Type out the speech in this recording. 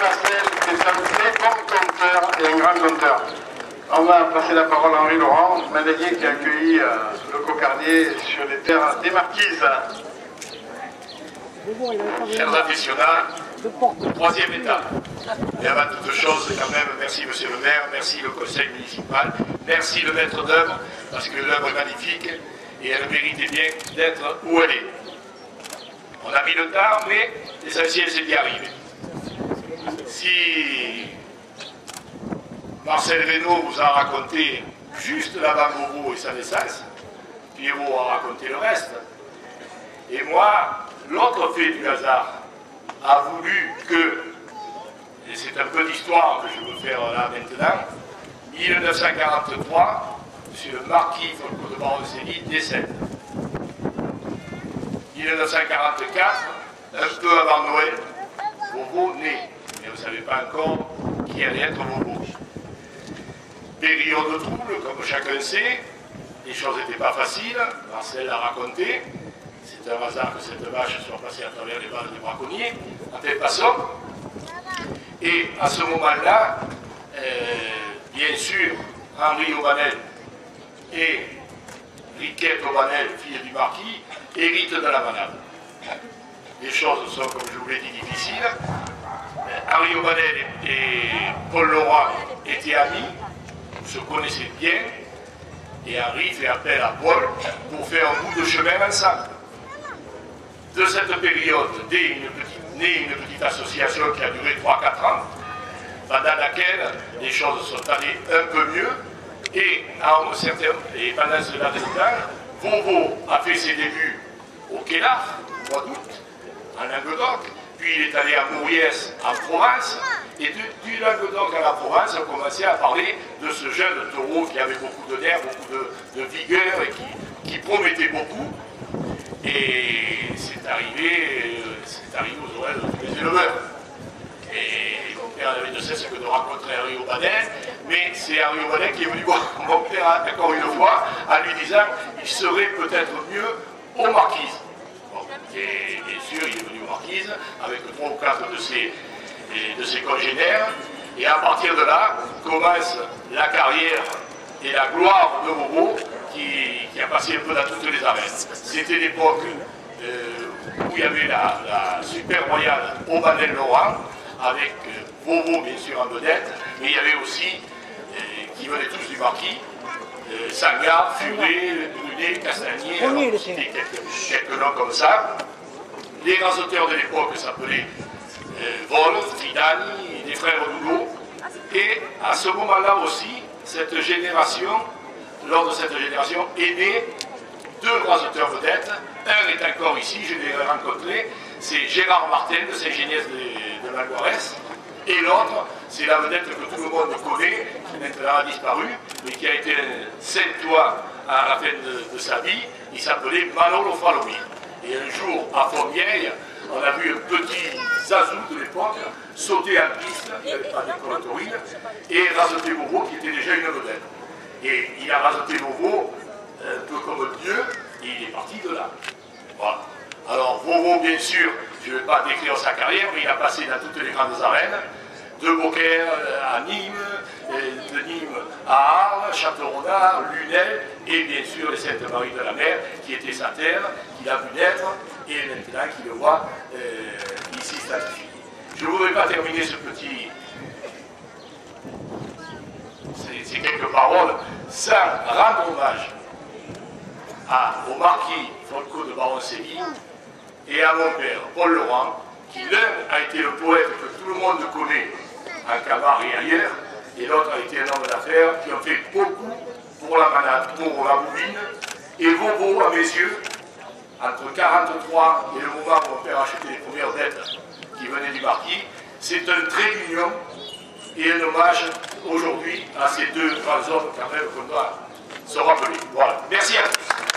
Marcel est un très bon conteur et un grand conteur. On va passer la parole à Henri Laurent, Manadier qui a accueilli le cocardier sur les terres des Marquises. Chers aficionados, troisième étape. Et avant toute chose, quand même, merci Monsieur le maire, merci le conseil municipal, merci le maître d'œuvre, parce que l'œuvre est magnifique et elle méritait bien d'être où elle est. On a mis le temps, mais l'essentiel c'est d'y arriver. Si Marcel Reynaud vous a raconté juste l'avant Bobo et sa naissance, Pierrot a raconté le reste, et moi, l'autre fait du hasard a voulu que, et c'est un peu l'histoire que je veux faire là maintenant, 1943, M. le marquis Folco de Baroncelli décède. 1944, un peu avant Noël, Bobo naît, mais vous ne savez pas encore qui allait être Bobo. Période de trouble, comme chacun sait, les choses n'étaient pas faciles, Marcel l'a raconté. C'est un hasard que cette vache soit passée à travers les balles des braconniers, en fait passant. Et à ce moment-là, bien sûr, Henri Aubanel et Riquette Aubanel, fille du marquis, héritent de la manade. Les choses sont, comme je vous l'ai dit, difficiles. Henri Aubanel et Paul Laurent étaient amis, se connaissaient bien, et Henri fait appel à Paul pour faire un bout de chemin ensemble. De cette période naît une petite association qui a duré 3-4 ans, pendant laquelle les choses sont allées un peu mieux, et pendant ce laps de temps, Bobo a fait ses débuts au Kélaf, au mois d'août, en Languedoc, puis il est allé à Mauriès, en Provence, et du Languedoc à la Provence, on commençait à parler de ce jeune taureau qui avait beaucoup de nerfs, beaucoup de vigueur, et qui promettait beaucoup. Et c'est arrivé aux oreilles de tous les éleveurs. Et mon père n'avait de cesse que de rencontrer Henri Aubanel, mais c'est Henri Aubanel qui est venu voir mon père encore une fois, en lui disant il serait peut-être mieux aux Marquises. Bon, et bien sûr, il est venu aux Marquises avec 3 ou 4 de ses congénères, et à partir de là commence la carrière et la gloire de Bobo, qui a passé un peu dans toutes les arènes. C'était l'époque où il y avait la super royale Aubanel-Laurent, avec Bobo bien sûr en vedette, mais il y avait aussi, qui venaient tous du marquis, Sangard, Furet, Brunet, Castagnier, quelques noms comme ça. Les rasoteurs de l'époque s'appelaient Vol, Fridani, les frères Doudou, et à ce moment-là aussi, lors de cette génération, est né 2 rasoteurs vedettes. Un est encore ici, je l'ai rencontré, c'est Gérard Martel de Saint-Géniès de Malgoirès. Et l'autre, c'est la vedette que tout le monde connaît, qui maintenant a disparu, mais qui a été un Saint-Ouen à la fin de sa vie. Il s'appelait Manolo Falomir. Et un jour, à Fontvieille, on a vu un petit Zazou de l'époque sauter en piste, il n'avait pas d'école taurine, et raseter Bobo, qui était déjà une vedette. Et il a raseté Bobo, un peu comme Dieu, et il est parti de là. Voilà. Alors Bobo, bien sûr, je ne vais pas décrire sa carrière, mais il a passé dans toutes les grandes arènes, de Beaucaire à Nîmes, de Nîmes à Arles, Château-Renard, Lunel, et bien sûr les Sainte-Marie de la Mer, qui était sa terre, qu'il a vu naître, et maintenant qu'il le voit ici statifié. Je ne voudrais pas terminer ces quelques paroles sans rendre hommage au marquis Folco de Baroncelli et à mon père, Paul Laurent, qui l'un a été le poète que tout le monde connaît en Camargue et ailleurs, et l'autre a été un homme d'affaires qui a fait beaucoup pour la manade, pour la bouvine, et Bobo, à mes yeux, entre 1943 et le moment où mon père a acheté les premières dettes qui venaient du marquis, c'est un trait d'union et un hommage aujourd'hui à ces 2 grands hommes quand même qu'on doit se rappeler. Voilà. Merci à tous.